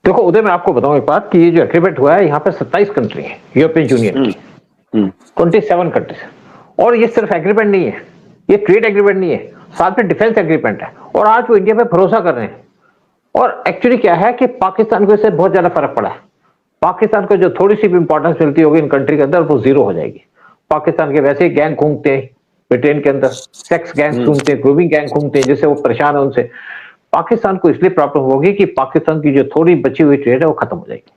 देखो उदय, मैं आपको बताऊं एक बात कि ये जो एग्रीमेंट हुआ है यहाँ पे 27 कंट्री है यूरोपियन यूनियन की, 27 कंट्रीज। और ये सिर्फ एग्रीमेंट नहीं है, ये ट्रेड एग्रीमेंट नहीं है, साथ में डिफेंस एग्रीमेंट है। और आज वो इंडिया पे भरोसा कर रहे हैं। और एक्चुअली क्या है कि पाकिस्तान को इससे बहुत ज्यादा फर्क पड़ा है। पाकिस्तान को जो थोड़ी सी भी इंपॉर्टेंस मिलती होगी इन कंट्री के अंदर, वो जीरो हो जाएगी। पाकिस्तान के वैसे ही गैंग घूमते हैं ब्रिटेन के अंदर, सेक्स गैंग घूमते हैं, ग्रूमिंग गैंग घूमते हैं, जिससे वो परेशान है उनसे। पाकिस्तान को इसलिए प्रॉब्लम होगी कि पाकिस्तान की जो थोड़ी बची हुई ट्रेड है वो खत्म हो जाएगी।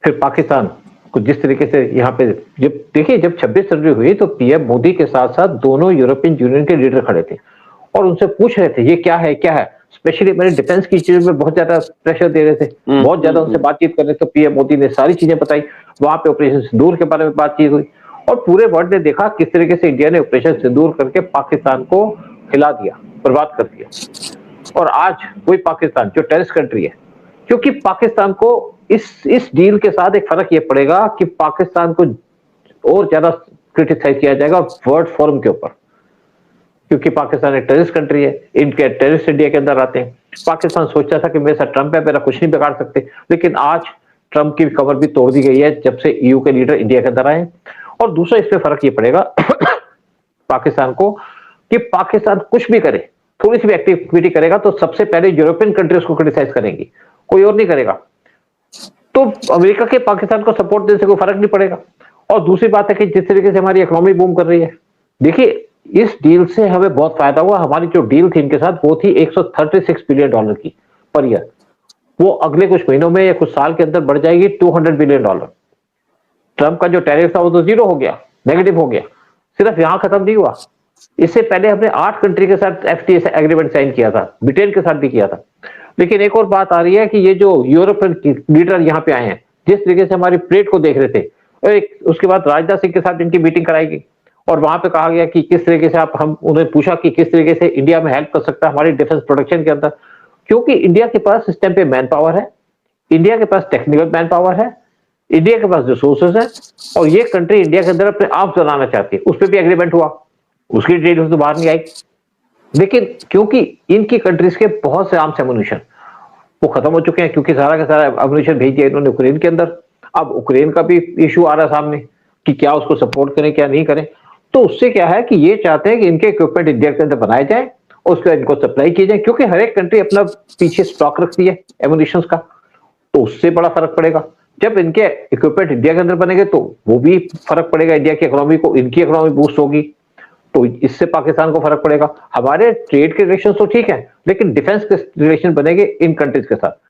फिर पाकिस्तान को जिस तरीके से यहाँ पे, जब देखिए जब 26 फरवरी हुई तो पीएम मोदी के साथ साथ दोनों यूरोपियन यूनियन के लीडर खड़े थे और उनसे पूछ रहे थे ये क्या है क्या है। स्पेशली मैंने डिफेंस की चीज में बहुत ज्यादा प्रेशर दे रहे थे, बहुत ज्यादा उनसे बातचीत कर रहे थे। पीएम मोदी ने सारी चीजें बताई, वहां पे ऑपरेशन सिंदूर के बारे में बातचीत हुई और पूरे वर्ल्ड ने देखा किस तरीके से इंडिया ने ऑपरेशन सिंदूर करके पाकिस्तान को हिला दिया, बर्बाद कर दिया। और आज वही पाकिस्तान जो टेररिस्ट कंट्री है, क्योंकि पाकिस्तान को इस डील के साथ एक फर्क ये पड़ेगा कि पाकिस्तान को और ज्यादा क्रिटिसाइज किया जाएगा वर्ल्ड फोरम के ऊपर, क्योंकि पाकिस्तान एक टेररिस्ट कंट्री है, इनके टेररिस्ट इंडिया के अंदर आते हैं। पाकिस्तान सोचता था कि मेरे साथ ट्रंप है, मेरा कुछ नहीं बिगाड़ सकते, लेकिन आज ट्रंप की कमर भी तोड़ दी गई है जब से ईयू के लीडर इंडिया के अंदर आए। और दूसरा इसमें फर्क ये पड़ेगा पाकिस्तान को कि पाकिस्तान कुछ भी करे, थोड़ी सी भी एक्टिविटी करेगा तो सबसे पहले यूरोपियन कंट्रीज को क्रिटिसाइज करेंगी, कोई और नहीं करेगा। तो अमेरिका के पाकिस्तान को सपोर्ट देने से कोई फर्क नहीं पड़ेगा। और दूसरी बात है कि जिस तरीके से हमारी इकोनॉमी बूम कर रही है, देखिए इस डील से हमें बहुत फायदा हुआ। हमारी जो डील थी इनके साथ वो थी 136 बिलियन डॉलर की पर ईयर, वो अगले कुछ महीनों में या कुछ साल के अंदर बढ़ जाएगी 200 बिलियन डॉलर। ट्रंप का जो टैरिफ था वो तो जीरो हो गया, नेगेटिव हो गया। सिर्फ यहां खत्म नहीं हुआ, इससे पहले हमने 8 कंट्री के साथ एफटीए एग्रीमेंट साइन किया था, ब्रिटेन के साथ भी किया था। लेकिन एक और बात आ रही है कि ये जो यूरोपियन लीडर यहाँ पे आए हैं, जिस तरीके से हमारी प्लेट को देख रहे थे, उसके बाद राजनाथ सिंह के साथ इनकी मीटिंग कराई गई और वहां पे कहा गया कि किस तरीके से हम उन्हें पूछा कि किस तरीके से इंडिया में हेल्प कर सकता है हमारी डिफेंस प्रोडक्शन के अंदर, क्योंकि इंडिया के पास सिस्टम पे मैन पावर है, इंडिया के पास टेक्निकल मैन पावर है, इंडिया के पास रिसोर्सेज है और ये कंट्री इंडिया के अंदर अपने आप बनाना चाहती है। उस पर भी एग्रीमेंट हुआ, उसकी डिटेल्स तो बाहर नहीं आई। लेकिन क्योंकि इनकी कंट्रीज के बहुत से आर्म्स एमुनिशन वो खत्म हो चुके हैं, क्योंकि सारा का सारा एमुनिशन भेज दिया इन्होंने यूक्रेन के अंदर। अब यूक्रेन का भी इशू आ रहा है सामने कि क्या उसको सपोर्ट करें क्या नहीं करें। तो उससे क्या है कि ये चाहते हैं कि इनके इक्विपमेंट इंडिया के अंदर बनाए जाए और उसके बाद इनको सप्लाई किए जाए, क्योंकि हर एक कंट्री अपना पीछे स्टॉक रखती है एमुनिशन का। तो उससे बड़ा फर्क पड़ेगा जब इनके इक्विपमेंट इंडिया के अंदर बनेंगे, तो वो भी फर्क पड़ेगा इंडिया की इकोनॉमी को, इनकी इकोनॉमी बूस्ट होगी, तो इससे पाकिस्तान को फर्क पड़ेगा। हमारे ट्रेड के रिलेशन तो ठीक है, लेकिन डिफेंस के रिलेशन बनेंगे इन कंट्रीज के साथ।